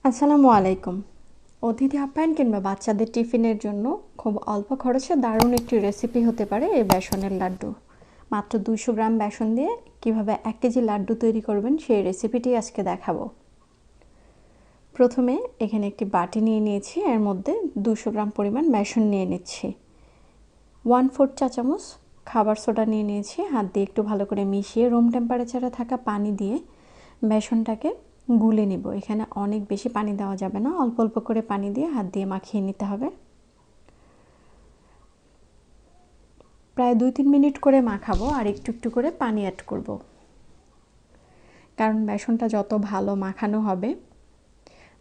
আসসালামু আলাইকুম। অতিথি আপ্যায়ন কিংবা বাচ্চাদের টিফিনের জন্য খুব অল্প খরচে দারুণ একটি রেসিপি হতে পারে এই বেসনের লাড্ডু। মাত্র 200 গ্রাম বেসন দিয়ে কিভাবে 1 কেজি লাড্ডু তৈরি করবেন সেই রেসিপিটি আজকে দেখাবো। প্রথমে এখানে একটি বাটি নিয়ে নিয়েছি, এর মধ্যে 200 গ্রাম পরিমাণ বেসন নিয়ে নিচ্ছি। 1/4 চা চামচ খাবার সোডা নিয়ে নিয়েছি, হাত দিয়ে একটু ভালো করে মিশিয়ে রুম টেম্পারেচারে থাকা পানি দিয়ে বেসনটাকে গুলে নিব। এখানে অনেক বেশি পানি দেওয়া যাবে না, অল্প অল্প করে পানি দিয়ে হাত দিয়ে মাখিয়ে নিতে হবে। প্রায় 2-3 মিনিট করে মাখাবো আর একটু একটু করে পানি অ্যাড করব, কারণ বেসনটা যত ভালো মাখানো হবে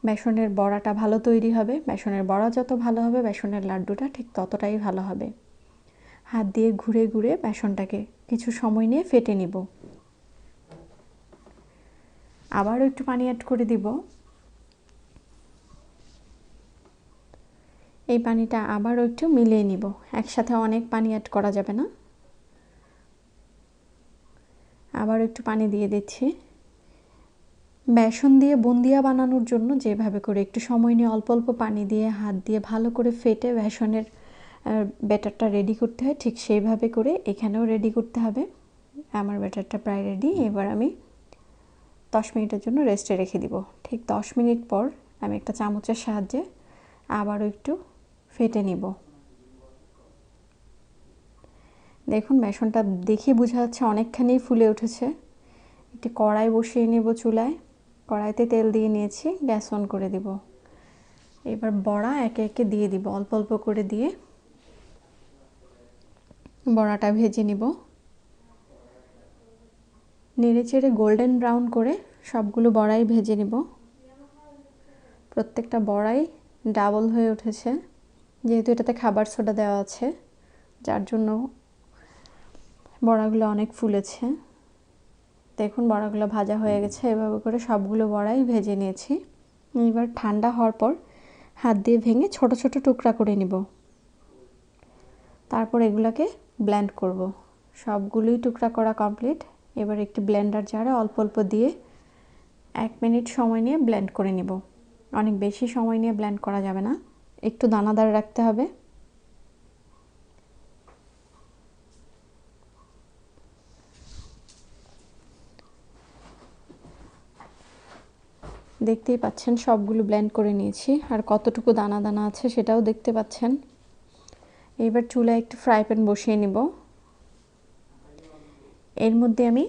বেসনের বড়াটা ভালো তৈরি হবে। বেসনের বড়া যত ভালো হবে বেসনের লাড্ডুটা ঠিক ততটাই ভালো হবে। হাত দিয়ে ঘুরে ঘুরে বেসনটাকে কিছু সময় নিয়ে ফেটে নিব। আবারও একটু পানি অ্যাড করে দিব। এই পানিটা আবারও একটু মিলিয়ে নিব, একসাথে অনেক পানি অ্যাড করা যাবে না। আবার একটু পানি দিয়ে দিচ্ছি। বেসন দিয়ে বুন্দিয়া বানানোর জন্য যেভাবে করে একটু সময় নিয়ে অল্প অল্প পানি দিয়ে হাত দিয়ে ভালো করে ফেটে বেসনের ব্যাটারটা রেডি করতে হয়, ঠিক সেইভাবে করে এখানেও রেডি করতে হবে। আমার ব্যাটারটা প্রায় রেডি। এবার আমি 10 মিনিটের জন্য রেস্টে রেখে দিব। ঠিক 10 মিনিট পর আমি একটা চামচের সাহায্যে আবারও একটু ফেটে নিব। দেখুন বেসনটা দেখে বোঝা যাচ্ছে অনেকখানি ফুলে উঠেছে। একটি কড়াই বসিয়ে নেব চুলায়। কড়াইতে তেল দিয়ে নিয়েছি, গ্যাস অন করে দিব। এবার বড়া একে একে দিয়ে দিব, অল্প অল্প করে দিয়ে বড়াটা ভেজে নিব। নেড়ে চেড়ে গোল্ডেন ব্রাউন করে সবগুলো বড়াই ভেজে নিব। প্রত্যেকটা বড়াই ডাবল হয়ে উঠেছে, যেহেতু এটাতে খাবার সোডা দেওয়া আছে যার জন্য বড়াগুলো অনেক ফুলেছে। দেখুন বড়াগুলো ভাজা হয়ে গেছে। এভাবে করে সবগুলো বড়াই ভেজে নিয়েছি। এবার ঠান্ডা হওয়ার পর হাত দিয়ে ভেঙে ছোট ছোট টুকরা করে নিব। তারপর এগুলোকে ব্লেন্ড করব। সবগুলোই টুকরা করা কমপ্লিট। এবার একটি ব্লেন্ডার জারে অল্প অল্প দিয়ে 1 মিনিট সময় নিয়ে ব্লেন্ড করে নিব। অনেক বেশি সময় নিয়ে ব্লেন্ড করা যাবে না, একটু দানাদার রাখতে হবে। দেখতেই পাচ্ছেন সবগুলো ব্লেন্ড করে নিয়েছি, আর কতটুকু দানা দানা আছে সেটাও দেখতে পাচ্ছেন। এবার চুলায় একটু ফ্রাই প্যান বসিয়ে নিব। এর মধ্যে আমি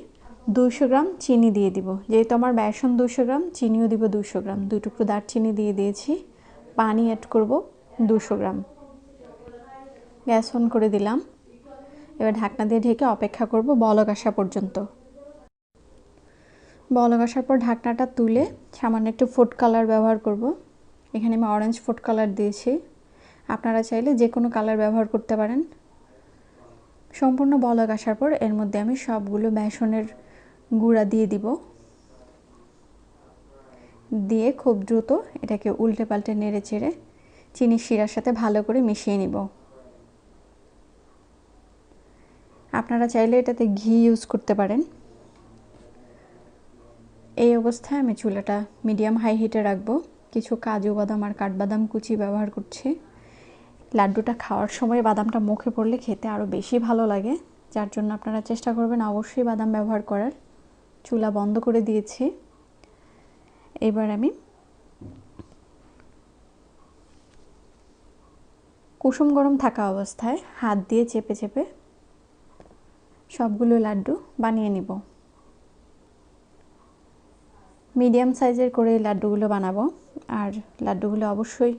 200 গ্রাম চিনি দিয়ে দিব। যেহেতু আমার বেসন 200 গ্রাম, চিনিও দিব 200 গ্রাম। 2 টুকরো দারচিনি দিয়ে দিয়েছি। পানি অ্যাড করব 200 গ্রাম। গ্যাস অন করে দিলাম। এবার ঢাকনা দিয়ে ঢেকে অপেক্ষা করব বলক আসা পর্যন্ত। বলক আসার পর ঢাকনাটা তুলে সামান্য একটু ফুড কালার ব্যবহার করব। এখানে আমি অরেঞ্জ ফুড কালার দিয়েছি, আপনারা চাইলে যে কোনো কালার ব্যবহার করতে পারেন। সম্পূর্ণ বলক আসার পর এর মধ্যে আমি সবগুলো বেসনের গুঁড়া দিয়ে দিব। দিয়ে খুব দ্রুত এটাকে উল্টে পাল্টে নেড়ে চেড়ে চিনির শিরার সাথে ভালো করে মিশিয়ে নিব। আপনারা চাইলে এটাতে ঘি ইউজ করতে পারেন। এই অবস্থায় আমি চুলাটা মিডিয়াম হাই হিটে রাখবো। কিছু কাজু বাদাম আর কাঠবাদাম কুচি ব্যবহার করছি। লাড্ডুটা খাওয়ার সময় বাদামটা মুখে পড়লে খেতে আরও বেশি ভালো লাগে, যার জন্য আপনারা চেষ্টা করবেন অবশ্যই বাদাম ব্যবহার করার। চুলা বন্ধ করে দিয়েছি। এবার আমি কুসুম গরম থাকা অবস্থায় হাত দিয়ে চেপে চেপে সবগুলো লাড্ডু বানিয়ে নিব। মিডিয়াম সাইজের করে এই লাড্ডুগুলো বানাবো, আর লাড্ডুগুলো অবশ্যই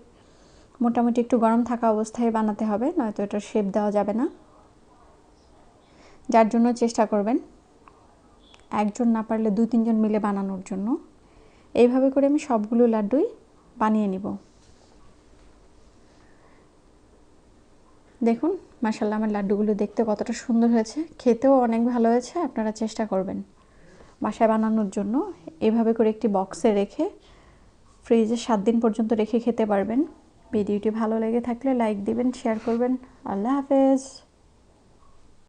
মোটামুটি একটু গরম থাকা অবস্থায় বানাতে হবে, নয়তো এটার শেপ দেওয়া যাবে না। যার জন্য চেষ্টা করবেন একজন না পারলে 2-3 জন মিলে বানানোর জন্য। এইভাবে করে আমি সবগুলো লাড্ডুই বানিয়ে নিব। দেখুন মাশাআল্লাহ আমার লাড্ডুগুলো দেখতে কতটা সুন্দর হয়েছে, খেতেও অনেক ভালো হয়েছে। আপনারা চেষ্টা করবেন বাসায় বানানোর জন্য। এভাবে করে একটি বক্সে রেখে ফ্রিজে 7 দিন পর্যন্ত রেখে খেতে পারবেন। ভিডিওটি ভালো লেগে থাকলে লাইক দিবেন, শেয়ার করবেন। আল্লাহ হাফেজ।